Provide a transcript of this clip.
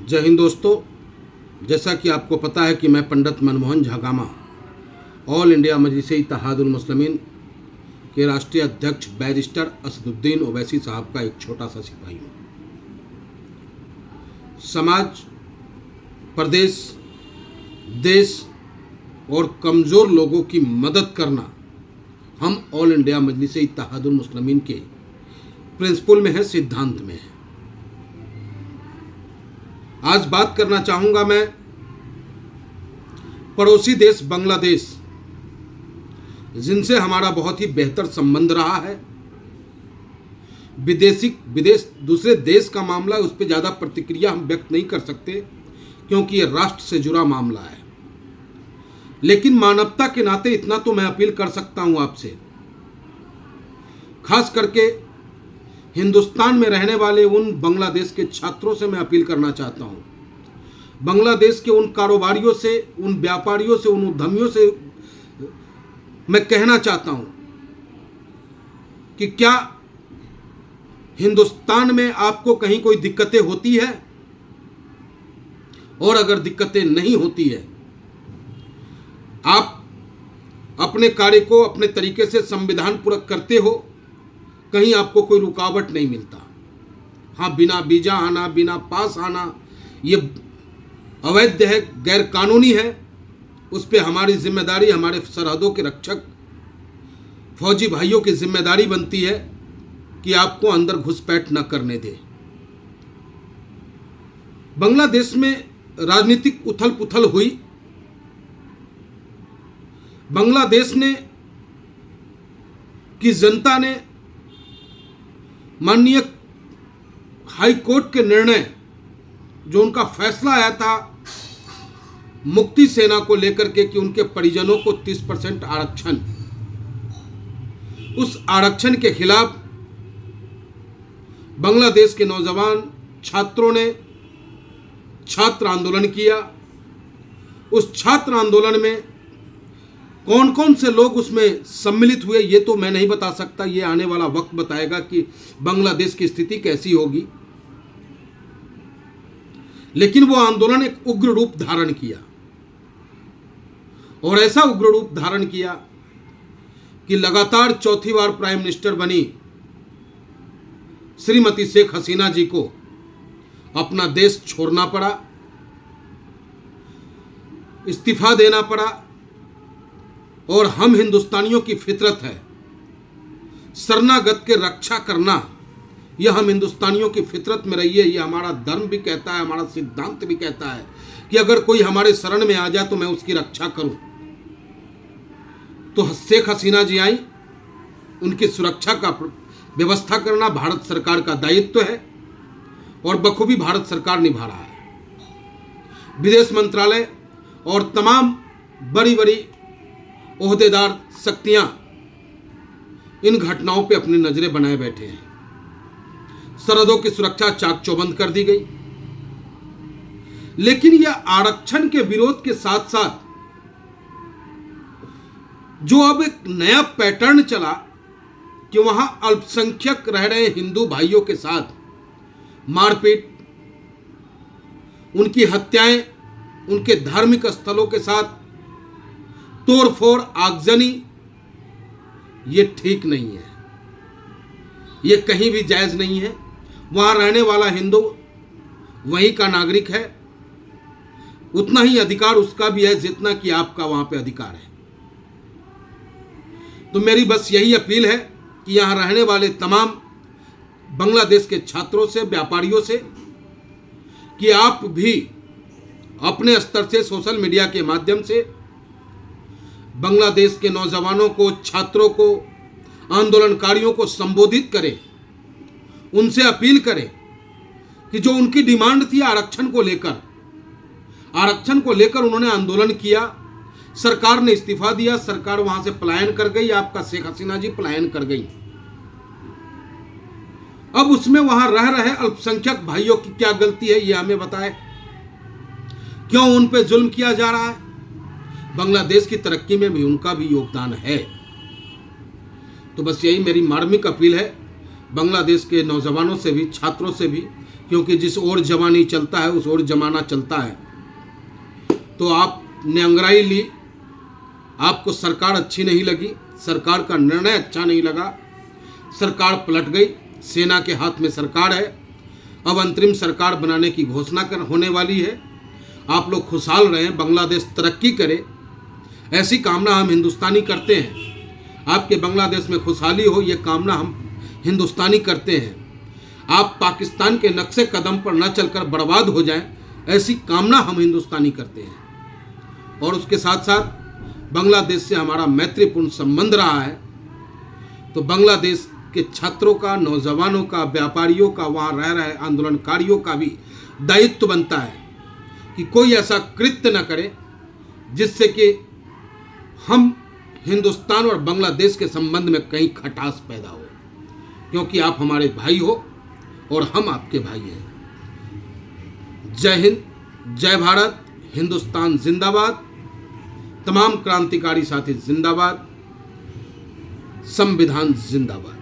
जय हिंद दोस्तों। जैसा कि आपको पता है कि मैं पंडित मनमोहन झागामा ऑल इंडिया मजलिस-ए इत्तेहादुल मुस्लिमीन के राष्ट्रीय अध्यक्ष बैरिस्टर असदुद्दीन ओवैसी साहब का एक छोटा सा सिपाही हूँ। समाज, प्रदेश, देश और कमज़ोर लोगों की मदद करना हम ऑल इंडिया मजलिस-ए इत्तेहादुल मुस्लिमीन के प्रिंसिपल में है, सिद्धांत में है। आज बात करना चाहूँगा मैं पड़ोसी देश बांग्लादेश, जिनसे हमारा बहुत ही बेहतर संबंध रहा है। विदेश दूसरे देश का मामला है, उस पर ज़्यादा प्रतिक्रिया हम व्यक्त नहीं कर सकते क्योंकि ये राष्ट्र से जुड़ा मामला है। लेकिन मानवता के नाते इतना तो मैं अपील कर सकता हूँ आपसे, खास करके हिंदुस्तान में रहने वाले उन बांग्लादेश के छात्रों से मैं अपील करना चाहता हूँ। बांग्लादेश के उन कारोबारियों से, उन व्यापारियों से, उन उद्यमियों से मैं कहना चाहता हूँ कि क्या हिंदुस्तान में आपको कहीं कोई दिक्कतें होती है, और अगर दिक्कतें नहीं होती है, आप अपने कार्य को अपने तरीके से संविधान पूर्वक करते हो, कहीं आपको कोई रुकावट नहीं मिलता। हाँ, बिना वीजा आना, बिना पास आना, ये अवैध है, गैर कानूनी है। उस पर हमारी जिम्मेदारी, हमारे सरहदों के रक्षक फौजी भाइयों की जिम्मेदारी बनती है कि आपको अंदर घुसपैठ न करने दे। बांग्लादेश में राजनीतिक उथल पुथल हुई। बांग्लादेश की जनता ने माननीय हाई कोर्ट के निर्णय, जो उनका फैसला आया था मुक्ति सेना को लेकर के कि उनके परिजनों को 30% आरक्षण, उस आरक्षण के खिलाफ बांग्लादेश के नौजवान छात्रों ने छात्र आंदोलन किया। उस छात्र आंदोलन में कौन कौन से लोग उसमें सम्मिलित हुए ये तो मैं नहीं बता सकता, ये आने वाला वक्त बताएगा कि बांग्लादेश की स्थिति कैसी होगी। लेकिन वो आंदोलन एक उग्र रूप धारण किया, और ऐसा उग्र रूप धारण किया कि लगातार चौथी बार प्राइम मिनिस्टर बनी श्रीमती शेख हसीना जी को अपना देश छोड़ना पड़ा, इस्तीफा देना पड़ा। और हम हिंदुस्तानियों की फितरत है शरणागत के रक्षा करना, यह हम हिंदुस्तानियों की फितरत में रही है। यह हमारा धर्म भी कहता है, हमारा सिद्धांत भी कहता है कि अगर कोई हमारे शरण में आ जाए तो मैं उसकी रक्षा करूं। तो शेख हसीना जी आई, उनकी सुरक्षा का व्यवस्था करना भारत सरकार का दायित्व है, और बखूबी भारत सरकार निभा रहा है। विदेश मंत्रालय और तमाम बड़ी बड़ी ओहदेदार शक्तियां इन घटनाओं पे अपनी नजरें बनाए बैठे हैं। सरहदों की सुरक्षा चाक चौबंद कर दी गई। लेकिन यह आरक्षण के विरोध के साथ साथ जो अब एक नया पैटर्न चला कि वहां अल्पसंख्यक रह रहे हिंदू भाइयों के साथ मारपीट, उनकी हत्याएं, उनके धार्मिक स्थलों के साथ तोड़फोड़, आगजनी, ये ठीक नहीं है, ये कहीं भी जायज नहीं है। वहां रहने वाला हिंदू वहीं का नागरिक है, उतना ही अधिकार उसका भी है जितना कि आपका वहां पे अधिकार है। तो मेरी बस यही अपील है कि यहां रहने वाले तमाम बांग्लादेश के छात्रों से, व्यापारियों से, कि आप भी अपने स्तर से सोशल मीडिया के माध्यम से बांग्लादेश के नौजवानों को, छात्रों को, आंदोलनकारियों को संबोधित करें, उनसे अपील करें कि जो उनकी डिमांड थी आरक्षण को लेकर उन्होंने आंदोलन किया, सरकार ने इस्तीफा दिया, सरकार वहां से पलायन कर गई, आपका शेख हसीना जी पलायन कर गई। अब उसमें वहां रह रहे अल्पसंख्यक भाइयों की क्या गलती है, ये हमें बताए। क्यों उन पे जुल्म किया जा रहा है? बांग्लादेश की तरक्की में भी उनका भी योगदान है। तो बस यही मेरी मार्मिक अपील है बांग्लादेश के नौजवानों से भी, छात्रों से भी, क्योंकि जिस ओर जवानी चलता है उस ओर जमाना चलता है। तो आपने अंगड़ाई ली, आपको सरकार अच्छी नहीं लगी, सरकार का निर्णय अच्छा नहीं लगा, सरकार पलट गई, सेना के हाथ में सरकार है, अब अंतरिम सरकार बनाने की घोषणा होने वाली है। आप लोग खुशहाल रहें, बांग्लादेश तरक्की करे, ऐसी कामना हम हिंदुस्तानी करते हैं। आपके बांग्लादेश में खुशहाली हो, ये कामना हम हिंदुस्तानी करते हैं। आप पाकिस्तान के नक्शे कदम पर न चलकर बर्बाद हो जाएं, ऐसी कामना हम हिंदुस्तानी करते हैं। और उसके साथ साथ बांग्लादेश से हमारा मैत्रीपूर्ण संबंध रहा है, तो बांग्लादेश के छात्रों का, नौजवानों का, व्यापारियों का, वहाँ रह रहे आंदोलनकारियों का भी दायित्व बनता है कि कोई ऐसा कृत्य न करे जिससे कि हम हिंदुस्तान और बांग्लादेश के संबंध में कहीं खटास पैदा हो, क्योंकि आप हमारे भाई हो और हम आपके भाई हैं। जय हिंद, जय भारत, हिंदुस्तान जिंदाबाद, तमाम क्रांतिकारी साथी जिंदाबाद, संविधान जिंदाबाद।